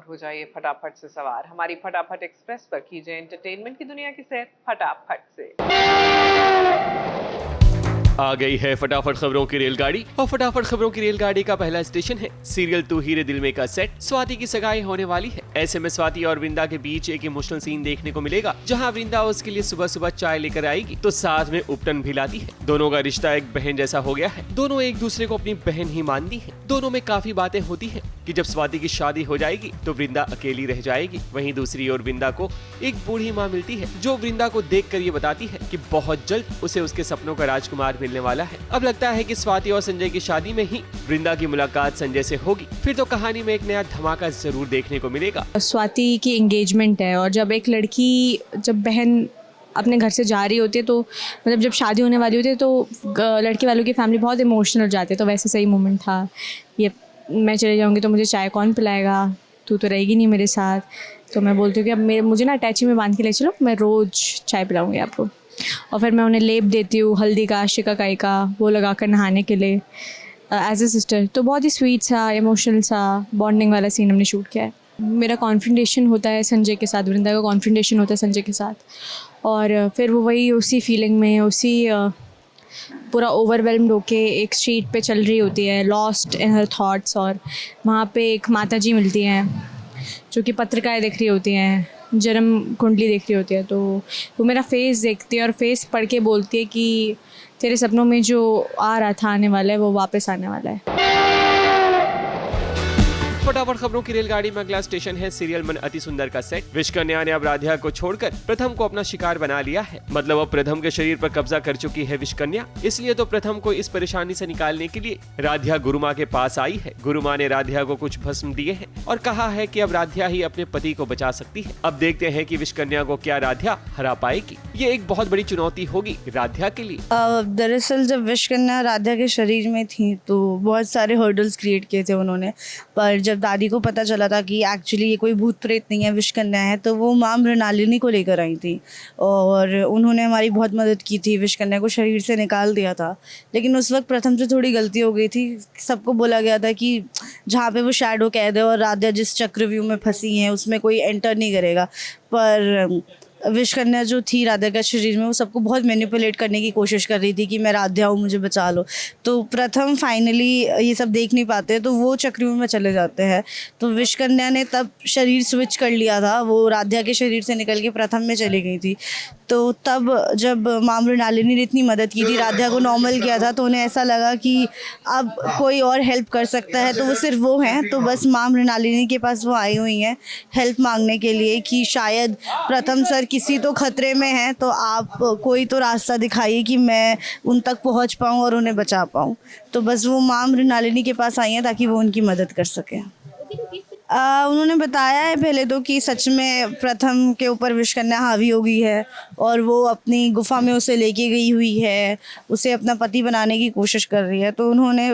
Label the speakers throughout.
Speaker 1: हो जाइए फटाफट से सवार हमारी फटाफट एक्सप्रेस पर, कीजिए एंटरटेनमेंट की दुनिया की सैर फटाफट से।
Speaker 2: आ गई है फटाफट खबरों की रेलगाड़ी, और फटाफट खबरों की रेलगाड़ी का पहला स्टेशन है सीरियल तू हीरे दिल में का सेट। स्वाति की सगाई होने वाली है। ऐसे में स्वाति और वृंदा के बीच एक इमोशनल सीन देखने को मिलेगा, जहां वृंदा उसके लिए सुबह सुबह चाय लेकर आएगी तो साथ में उपटन भी लाती है। दोनों का रिश्ता एक बहन जैसा हो गया है। दोनों एक दूसरे को अपनी बहन ही मानती है। दोनों में काफी बातें होती है कि जब स्वाति की शादी हो जाएगी तो वृंदा अकेली रह जाएगी। वहीं दूसरी ओर वृंदा को एक बूढ़ी माँ मिलती है, जो वृंदा को देखकर ये बताती है कि बहुत जल्द उसे उसके सपनों का राजकुमार मिलने वाला है। अब लगता है कि स्वाति और संजय की शादी में ही वृंदा की मुलाकात संजय से होगी। फिर तो कहानी में एक नया धमाका जरूर देखने को मिलेगा।
Speaker 3: स्वाति की एंगेजमेंट है, और जब एक लड़की, जब बहन अपने घर से जा रही होती है तो मतलब जब शादी होने वाली होती है तो लड़की वालों की फैमिली बहुत इमोशनल हो जाती है। तो वैसे सही मोमेंट था ये। मैं चले जाऊँगी तो मुझे चाय कौन पिलाएगा, तू तो रहेगी नहीं मेरे साथ। तो मैं बोलती हूँ कि अब मुझे ना अटैची में बांध के ले चलो, मैं रोज़ चाय पिलाऊंगी आपको। और फिर मैं उन्हें लेप देती हूँ हल्दी का, शिकाकाई का, वो लगा कर नहाने के लिए एज ए सिस्टर। तो बहुत ही स्वीट सा, इमोशनल सा, बॉन्डिंग वाला सीन हमने शूट किया है। मेरा कॉन्फ्रेंटेशन होता है संजय के साथ, वृंदा का कॉन्फ्रेंटेशन होता है संजय के साथ, और फिर वो वही उसी फीलिंग में, उसी पूरा ओवरवेल्म्ड होके एक स्ट्रीट पे चल रही होती है, लॉस्ट इन हर थॉट्स। और वहाँ पे एक माता जी मिलती हैं जो कि पत्रिकाएँ देख रही होती हैं, जन्म कुंडली देख रही होती है। तो वो मेरा फेस देखती है और फेस पढ़ के बोलती है कि तेरे सपनों में जो आ रहा था आने वाला है वो वापस आने वाला है।
Speaker 2: फटाफट खबरों की रेलगाड़ी में अगला स्टेशन है सीरियल मन अति सुंदर का सेट। विश कन्या ने अब राधिया को छोड़कर प्रथम को अपना शिकार बना लिया है। मतलब अब प्रथम के शरीर पर कब्जा कर चुकी है विश कन्या। इसलिए तो प्रथम को इस परेशानी से निकालने के लिए राधिया गुरुमा के पास आई है। गुरुमा ने राधिया को कुछ भस्म दिए हैं और कहा है कि अब राधिया ही अपने पति को बचा सकती है। अब देखते हैं कि विश कन्या को क्या राधिया हरा पाएगी। ये एक बहुत बड़ी चुनौती होगी राधिया के लिए।
Speaker 4: दरअसल जब विश कन्या राधिया के शरीर में थी तो बहुत सारे हर्डल्स क्रिएट किए थे उन्होंने, पर जब दादी को पता चला था कि एक्चुअली ये कोई भूत प्रेत नहीं है, विश कन्या है, तो वो माँ मृणालिनी को लेकर आई थी और उन्होंने हमारी बहुत मदद की थी। विश कन्या को शरीर से निकाल दिया था, लेकिन उस वक्त प्रथम से थोड़ी गलती हो गई थी। सबको बोला गया था कि जहाँ पे वो शैडो कैद है और राधिया जिस चक्रव्यूह में फंसी हैं उसमें कोई एंटर नहीं करेगा, पर विश कन्या जो थी राधिया के शरीर में वो सबको बहुत मैनिपुलेट करने की कोशिश कर रही थी कि मैं राधिया हूँ, मुझे बचा लो। तो प्रथम फाइनली ये सब देख नहीं पाते तो वो चक्रव्यूह में चले जाते हैं। तो विश कन्या ने तब शरीर स्विच कर लिया था, वो राधिया के शरीर से निकल के प्रथम में चली गई थी। तो तब जब माँ मृणालिनी ने इतनी मदद की थी, राधिया को नॉर्मल किया था, तो उन्हें ऐसा लगा कि अब कोई और हेल्प कर सकता है तो वो सिर्फ वो हैं। तो बस माँ मृणालिनी के पास वो आई हुई हैं हेल्प मांगने के लिए कि शायद प्रथम सर किसी तो खतरे में हैं, तो आप कोई तो रास्ता दिखाइए कि मैं उन तक पहुंच पाऊं और उन्हें बचा पाऊं। तो बस वो माँ मृणालिनी के पास आई हैं ताकि वो उनकी मदद कर सकें। उन्होंने बताया है पहले तो कि सच में प्रथम के ऊपर विश कन्या हावी हो गई है और वो अपनी गुफा में उसे लेके गई हुई है, उसे अपना पति बनाने की कोशिश कर रही है। तो उन्होंने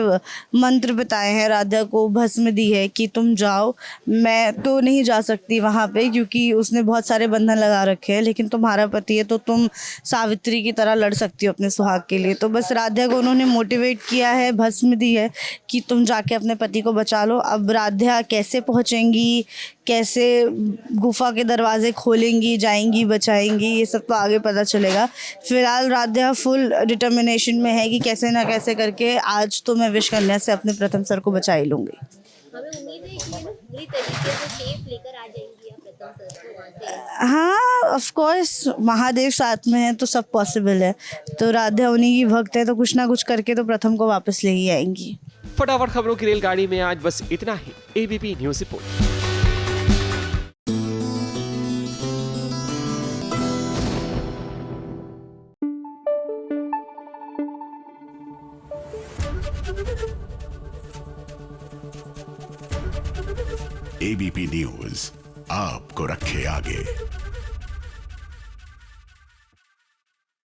Speaker 4: मंत्र बताए हैं, राधिया को भस्म दी है कि तुम जाओ, मैं तो नहीं जा सकती वहाँ पे क्योंकि उसने बहुत सारे बंधन लगा रखे हैं, लेकिन तुम्हारा पति है तो तुम सावित्री की तरह लड़ सकती हो अपने सुहाग के लिए। तो बस राधिया को उन्होंने मोटिवेट किया है, भस्म दी है कि तुम जाके अपने पति को बचा लो। अब राधिया कैसे पहुंचेंगी, कैसे गुफा के दरवाजे खोलेंगी, जाएंगी, बचाएंगी, ये सब तो आगे पता चलेगा। फिलहाल राधिया फुल डिटर्मिनेशन में है कि कैसे ना कैसे करके आज तो मैं विश कन्या से अपने प्रथम सर को बचा ही लूँगी।
Speaker 5: हमें उम्मीद है कि ये ना पूरी तरीके से शेप लेकर आ जाएंगी आप प्रथम सर को वहाँ से।
Speaker 4: हाँ, ऑफ कोर्स महादेव साथ में है तो सब पॉसिबल है। तो राधिया उन्हीं की भक्त है तो कुछ ना कुछ करके तो प्रथम को वापस ले ही आएंगी।
Speaker 2: फटाफट खबरों की रेलगाड़ी में आज बस इतना ही। ABP news report.
Speaker 6: ABP news आपको रखे आगे।